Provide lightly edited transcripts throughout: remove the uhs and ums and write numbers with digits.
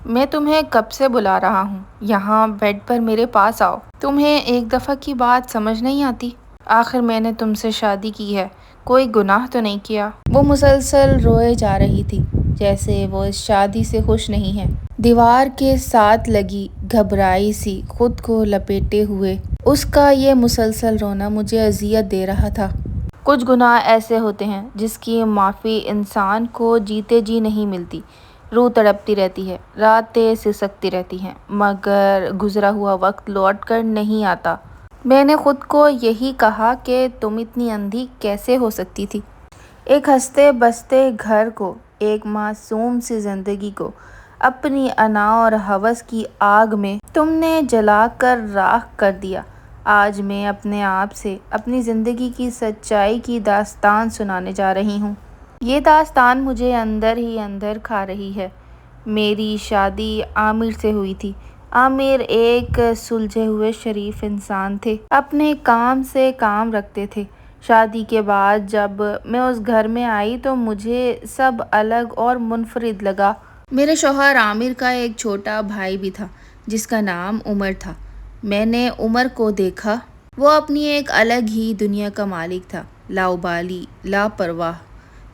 میں تمہیں کب سے بلا رہا ہوں، یہاں بیڈ پر میرے پاس آؤ۔ تمہیں ایک دفعہ کی بات سمجھ نہیں آتی؟ آخر میں نے تم سے شادی کی ہے، کوئی گناہ تو نہیں کیا؟ وہ مسلسل روئے جا رہی تھی، جیسے وہ اس شادی سے خوش نہیں ہے۔ دیوار کے ساتھ لگی گھبرائی سی خود کو لپیٹے ہوئے اس کا یہ مسلسل رونا مجھے اذیت دے رہا تھا۔ کچھ گناہ ایسے ہوتے ہیں جس کی معافی انسان کو جیتے جی نہیں ملتی۔ روح تڑپتی رہتی ہے، راتیں سسکتی رہتی ہیں، مگر گزرا ہوا وقت لوٹ کر نہیں آتا۔ میں نے خود کو یہی کہا کہ تم اتنی اندھی کیسے ہو سکتی تھی؟ ایک ہنستے بستے گھر کو، ایک معصوم سی زندگی کو اپنی انا اور ہوس کی آگ میں تم نے جلا کر راکھ کر دیا۔ آج میں اپنے آپ سے اپنی زندگی کی سچائی کی داستان سنانے جا رہی ہوں۔ یہ داستان مجھے اندر ہی اندر کھا رہی ہے۔ میری شادی عامر سے ہوئی تھی۔ عامر ایک سلجھے ہوئے شریف انسان تھے، اپنے کام سے کام رکھتے تھے۔ شادی کے بعد جب میں اس گھر میں آئی تو مجھے سب الگ اور منفرد لگا۔ میرے شوہر عامر کا ایک چھوٹا بھائی بھی تھا جس کا نام عمر تھا۔ میں نے عمر کو دیکھا، وہ اپنی ایک الگ ہی دنیا کا مالک تھا، لاابالی، لاپرواہ،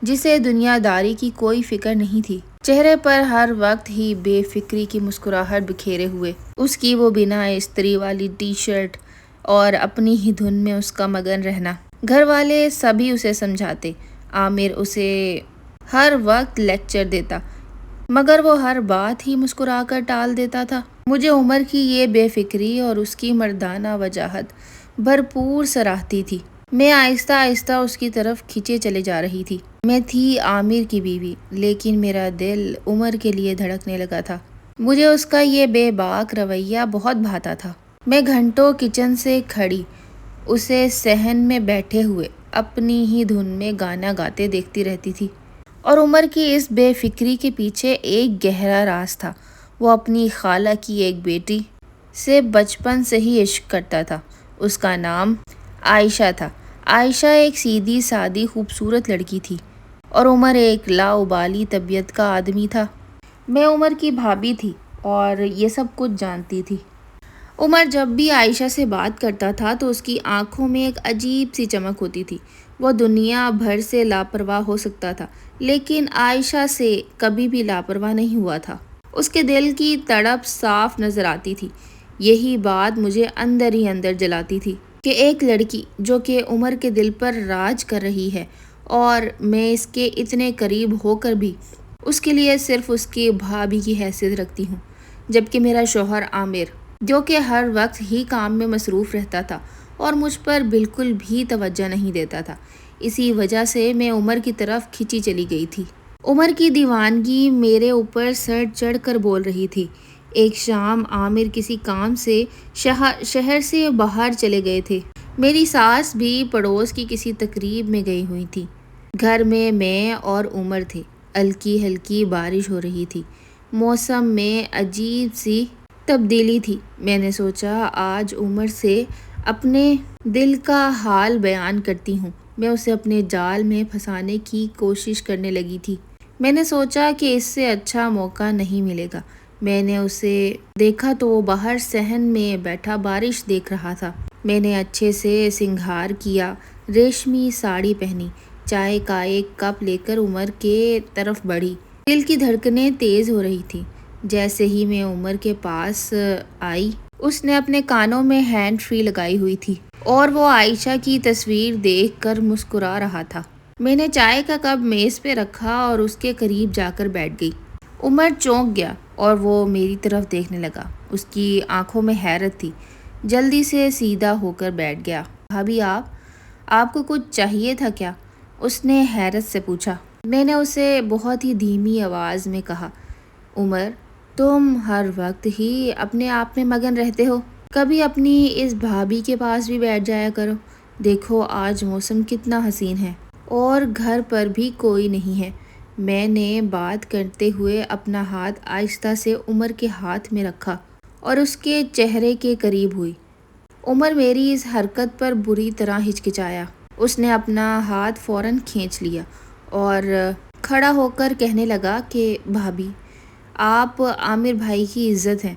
جسے دنیا داری کی کوئی فکر نہیں تھی۔ چہرے پر ہر وقت ہی بے فکری کی مسکراہٹ بکھیرے ہوئے، اس کی وہ بنا استری والی ٹی شرٹ اور اپنی ہی دھن میں اس کا مگن رہنا۔ گھر والے سبھی اسے سمجھاتے، عامر اسے ہر وقت لیکچر دیتا، مگر وہ ہر بات ہی مسکرا کر ٹال دیتا تھا۔ مجھے عمر کی یہ بے فکری اور اس کی مردانہ وجاہت بھرپور سراہتی تھی۔ میں آہستہ آہستہ اس کی طرف کھنچے چلے جا رہی تھی۔ میں تھی عامر کی بیوی، لیکن میرا دل عمر کے لیے دھڑکنے لگا تھا۔ مجھے اس کا یہ بے باک رویہ بہت بھاتا تھا۔ میں گھنٹوں کچن سے کھڑی اسے صحن میں بیٹھے ہوئے اپنی ہی دھن میں گانا گاتے دیکھتی رہتی تھی، اور عمر کی اس بے فکری کے پیچھے ایک گہرا راز تھا۔ وہ اپنی خالہ کی ایک بیٹی سے بچپن سے ہی عشق کرتا تھا۔ اس کا نام عائشہ تھا۔ عائشہ ایک سیدھی سادی خوبصورت لڑکی تھی، اور عمر ایک لاابالی طبیعت کا آدمی تھا۔ میں عمر کی بھابھی تھی اور یہ سب کچھ جانتی تھی۔ عمر جب بھی عائشہ سے بات کرتا تھا تو اس کی آنکھوں میں ایک عجیب سی چمک ہوتی تھی۔ وہ دنیا بھر سے لاپرواہ ہو سکتا تھا، لیکن عائشہ سے کبھی بھی لاپرواہ نہیں ہوا تھا۔ اس کے دل کی تڑپ صاف نظر آتی تھی۔ یہی بات مجھے اندر ہی اندر جلاتی تھی کہ ایک لڑکی جو کہ عمر کے دل پر راج کر رہی ہے، اور میں اس کے اتنے قریب ہو کر بھی اس کے لیے صرف اس کی بھابھی کی حیثیت رکھتی ہوں، جبکہ میرا شوہر عامر، جو کہ ہر وقت ہی کام میں مصروف رہتا تھا اور مجھ پر بالکل بھی توجہ نہیں دیتا تھا۔ اسی وجہ سے میں عمر کی طرف کھنچی چلی گئی تھی۔ عمر کی دیوانگی میرے اوپر سر چڑھ کر بول رہی تھی۔ ایک شام عامر کسی کام سے شہر سے باہر چلے گئے تھے۔ میری ساس بھی پڑوس کی کسی تقریب میں گئی ہوئی تھی۔ گھر میں اور عمر تھے۔ ہلکی ہلکی بارش ہو رہی تھی۔ موسم میں عجیب سی تبدیلی تھی۔ میں نے سوچا آج عمر سے اپنے دل کا حال بیان کرتی ہوں۔ میں اسے اپنے جال میں پھنسانے کی کوشش کرنے لگی تھی۔ میں نے سوچا کہ اس سے اچھا موقع نہیں ملے گا۔ میں نے اسے دیکھا تو وہ باہر صحن میں بیٹھا بارش دیکھ رہا تھا۔ میں نے اچھے سے سنگھار کیا، ریشمی ساڑی پہنی، چائے کا ایک کپ لے کر عمر کے طرف بڑھی۔ دل کی دھڑکنیں تیز ہو رہی تھیں۔ جیسے ہی میں عمر کے پاس آئی، اس نے اپنے کانوں میں ہینڈ فری لگائی ہوئی تھی اور وہ عائشہ کی تصویر دیکھ کر مسکرا رہا تھا۔ میں نے چائے کا کپ میز پہ رکھا اور اس کے قریب جا کر بیٹھ گئی۔ عمر چونک گیا اور وہ میری طرف دیکھنے لگا۔ اس کی آنکھوں میں حیرت تھی۔ جلدی سے سیدھا ہو کر بیٹھ گیا۔ بھابھی آپ کو کچھ چاہیے تھا کیا؟ اس نے حیرت سے پوچھا۔ میں نے اسے بہت ہی دھیمی آواز میں کہا، عمر، تم ہر وقت ہی اپنے آپ میں مگن رہتے ہو، کبھی اپنی اس بھابھی کے پاس بھی بیٹھ جایا کرو۔ دیکھو آج موسم کتنا حسین ہے اور گھر پر بھی کوئی نہیں ہے۔ میں نے بات کرتے ہوئے اپنا ہاتھ آہستہ سے عمر کے ہاتھ میں رکھا اور اس کے چہرے کے قریب ہوئی۔ عمر میری اس حرکت پر بری طرح ہچکچایا۔ اس نے اپنا ہاتھ فوراً کھینچ لیا اور کھڑا ہو کر کہنے لگا کہ بھابھی، آپ عامر بھائی کی عزت ہیں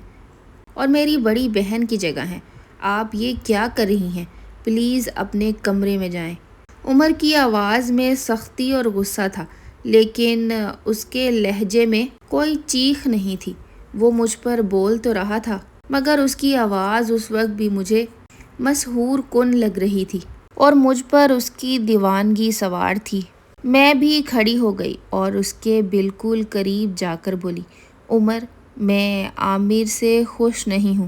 اور میری بڑی بہن کی جگہ ہیں. آپ یہ کیا کر رہی ہیں؟ پلیز اپنے کمرے میں جائیں. عمر کی آواز میں سختی اور غصہ تھا، لیکن اس کے لہجے میں کوئی چیخ نہیں تھی. وہ مجھ پر بول تو رہا تھا، مگر اس کی آواز اس وقت بھی مجھے مسحور کن لگ رہی تھی اور مجھ پر اس کی دیوانگی سوار تھی. میں بھی کھڑی ہو گئی اور اس کے بالکل قریب جا کر بولی، عمر، میں عامر سے خوش نہیں ہوں.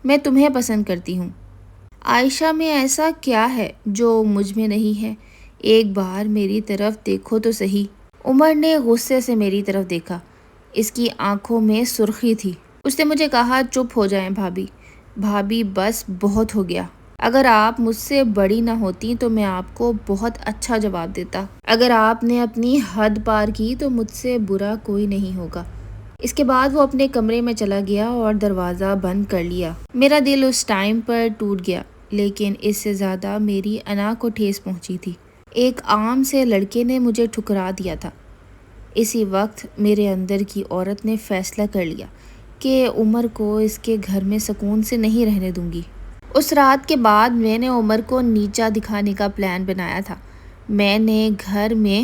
میں تمہیں پسند کرتی ہوں. عائشہ میں ایسا کیا ہے جو مجھ میں نہیں ہے؟ ایک بار میری طرف دیکھو تو صحیح. عمر نے غصے سے میری طرف دیکھا. اس کی آنکھوں میں سرخی تھی. اس نے مجھے کہا، چپ ہو جائیں بھابھی. بھابھی بس بہت ہو گیا. اگر آپ مجھ سے بڑی نہ ہوتی تو میں آپ کو بہت اچھا جواب دیتا. اگر آپ نے اپنی حد پار کی تو مجھ سے برا کوئی نہیں ہوگا. اس کے بعد وہ اپنے کمرے میں چلا گیا اور دروازہ بند کر لیا. میرا دل اس ٹائم پر ٹوٹ گیا، لیکن اس سے زیادہ میری انا کو ٹھیس پہنچی تھی. ایک عام سے لڑکے نے مجھے ٹھکرا دیا تھا. اسی وقت میرے اندر کی عورت نے فیصلہ کر لیا کہ عمر کو اس کے گھر میں سکون سے نہیں رہنے دوں گی. اس رات کے بعد میں نے عمر کو نیچا دکھانے کا پلان بنایا تھا. میں نے گھر میں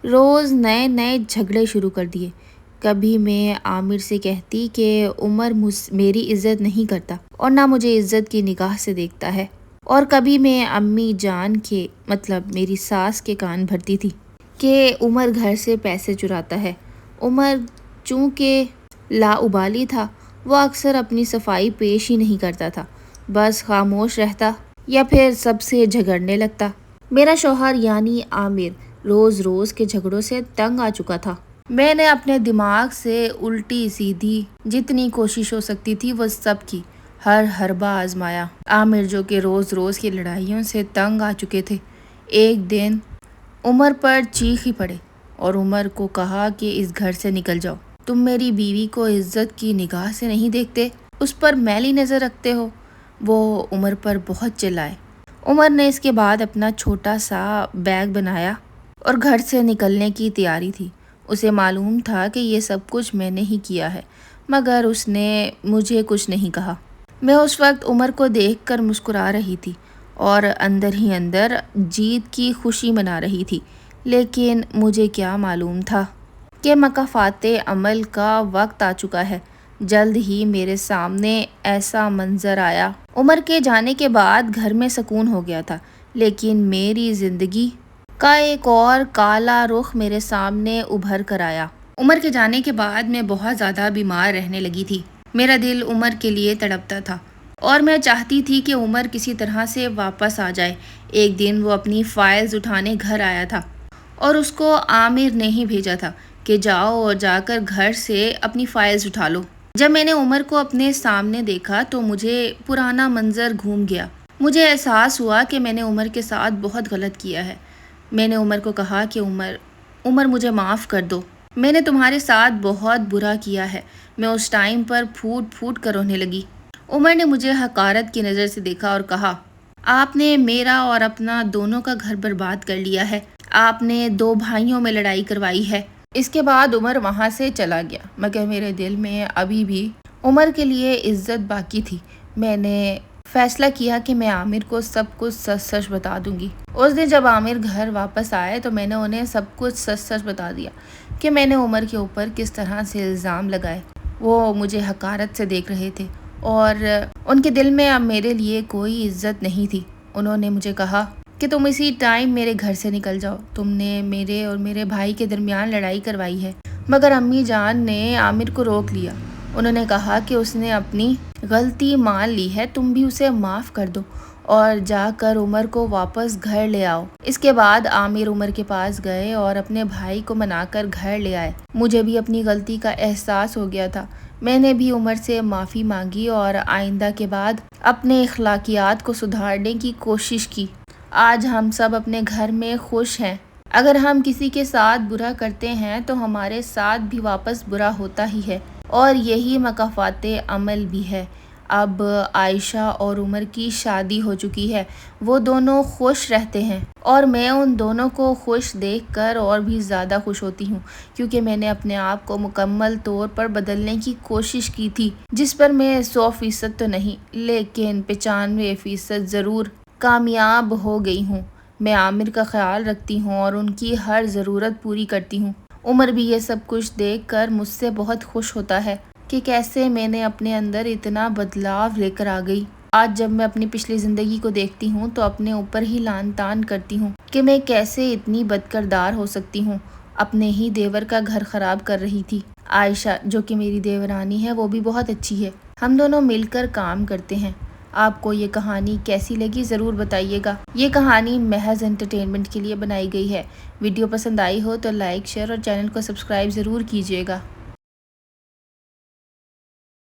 روز نئے نئے جھگڑے شروع کر دیے. کبھی میں عامر سے کہتی کہ عمر میری عزت نہیں کرتا اور نہ مجھے عزت کی نگاہ سے دیکھتا ہے، اور کبھی میں امی جان کے مطلب میری ساس کے کان بھرتی تھی کہ عمر گھر سے پیسے چراتا ہے. عمر چونکہ لاابالی تھا، وہ اکثر اپنی صفائی پیش ہی نہیں کرتا تھا، بس خاموش رہتا یا پھر سب سے جھگڑنے لگتا. میرا شوہر یعنی عامر روز روز کے جھگڑوں سے تنگ آ چکا تھا. میں نے اپنے دماغ سے الٹی سیدھی جتنی کوشش ہو سکتی تھی وہ سب کی. ہر حربہ آزمایا. عامر جو کہ روز روز کی لڑائیوں سے تنگ آ چکے تھے، ایک دن عمر پر چیخ ہی پڑے اور عمر کو کہا کہ اس گھر سے نکل جاؤ. تم میری بیوی کو عزت کی نگاہ سے نہیں دیکھتے، اس پر میلی نظر رکھتے ہو. وہ عمر پر بہت چلائے. عمر نے اس کے بعد اپنا چھوٹا سا بیگ بنایا اور گھر سے نکلنے کی تیاری تھی. اسے معلوم تھا کہ یہ سب کچھ میں نے ہی کیا ہے، مگر اس نے مجھے کچھ نہیں کہا. میں اس وقت عمر کو دیکھ کر مسکرا رہی تھی اور اندر ہی اندر جیت کی خوشی منا رہی تھی، لیکن مجھے کیا معلوم تھا کہ مکافات عمل کا وقت آ چکا ہے. جلد ہی میرے سامنے ایسا منظر آیا. عمر کے جانے کے بعد گھر میں سکون ہو گیا تھا، لیکن میری زندگی کا ایک اور کالا رخ میرے سامنے ابھر کر آیا. عمر کے جانے کے بعد میں بہت زیادہ بیمار رہنے لگی تھی. میرا دل عمر کے لیے تڑپتا تھا اور میں چاہتی تھی کہ عمر کسی طرح سے واپس آ جائے. ایک دن وہ اپنی فائلز اٹھانے گھر آیا تھا اور اس کو عامر نے ہی بھیجا تھا کہ جاؤ اور جا کر گھر سے اپنی فائلز اٹھا لو. جب میں نے عمر کو اپنے سامنے دیکھا تو مجھے پرانا منظر گھوم گیا. مجھے احساس ہوا کہ میں نے عمر کے ساتھ بہت غلط کیا ہے. میں نے عمر کو کہا کہ عمر مجھے معاف کر دو. میں نے تمہارے ساتھ بہت برا کیا ہے. میں اس ٹائم پر پھوٹ پھوٹ کر رونے لگی. عمر نے مجھے حقارت کی نظر سے دیکھا اور کہا، آپ نے میرا اور اپنا دونوں کا گھر برباد کر لیا ہے. آپ نے 2 بھائیوں میں لڑائی کروائی ہے. اس کے بعد عمر وہاں سے چلا گیا، مگر میرے دل میں ابھی بھی عمر کے لیے عزت باقی تھی. میں نے فیصلہ کیا کہ میں عامر کو سب کچھ سچ سچ بتا دوں گی. اس دن جب عامر گھر واپس آئے تو میں نے انہیں سب کچھ سچ سچ بتا دیا کہ میں نے عمر کے اوپر کس طرح سے الزام لگائے. وہ مجھے حقارت سے دیکھ رہے تھے اور ان کے دل میں اب میرے لیے کوئی عزت نہیں تھی. انہوں نے مجھے کہا کہ تم اسی ٹائم میرے گھر سے نکل جاؤ. تم نے میرے اور میرے بھائی کے درمیان لڑائی کروائی ہے. مگر امی جان نے عامر کو روک لیا. انہوں نے کہا کہ اس نے اپنی غلطی مان لی ہے، تم بھی اسے معاف کر دو اور جا کر عمر کو واپس گھر لے آؤ. اس کے بعد عامر عمر کے پاس گئے اور اپنے بھائی کو منا کر گھر لے آئے. مجھے بھی اپنی غلطی کا احساس ہو گیا تھا. میں نے بھی عمر سے معافی مانگی اور آئندہ کے بعد اپنے اخلاقیات کو سدھارنے کی کوشش کی. آج ہم سب اپنے گھر میں خوش ہیں. اگر ہم کسی کے ساتھ برا کرتے ہیں تو ہمارے ساتھ بھی واپس برا ہوتا ہی ہے، اور یہی مکافات عمل بھی ہے. اب عائشہ اور عمر کی شادی ہو چکی ہے، وہ دونوں خوش رہتے ہیں اور میں ان دونوں کو خوش دیکھ کر اور بھی زیادہ خوش ہوتی ہوں، کیونکہ میں نے اپنے آپ کو مکمل طور پر بدلنے کی کوشش کی تھی، جس پر میں 100% تو نہیں لیکن 95% ضرور کامیاب ہو گئی ہوں۔ میں عامر کا خیال رکھتی ہوں اور ان کی ہر ضرورت پوری کرتی ہوں۔ عمر بھی یہ سب کچھ دیکھ کر مجھ سے بہت خوش ہوتا ہے کہ کیسے میں نے اپنے اندر اتنا بدلاؤ لے کر آ گئی۔ آج جب میں اپنی پچھلی زندگی کو دیکھتی ہوں تو اپنے اوپر ہی لعن طعن کرتی ہوں کہ میں کیسے اتنی بد کردار ہو سکتی ہوں، اپنے ہی دیور کا گھر خراب کر رہی تھی۔ عائشہ جو کہ میری دیورانی ہے وہ بھی بہت اچھی ہے، ہم دونوں مل کر کام کرتے ہیں۔ آپ کو یہ کہانی کیسی لگی ضرور بتائیے گا۔ یہ کہانی محض انٹرٹینمنٹ کے لیے بنائی گئی ہے۔ ویڈیو پسند آئی ہو تو لائک، شیئر اور چینل کو سبسکرائب ضرور کیجیے گا۔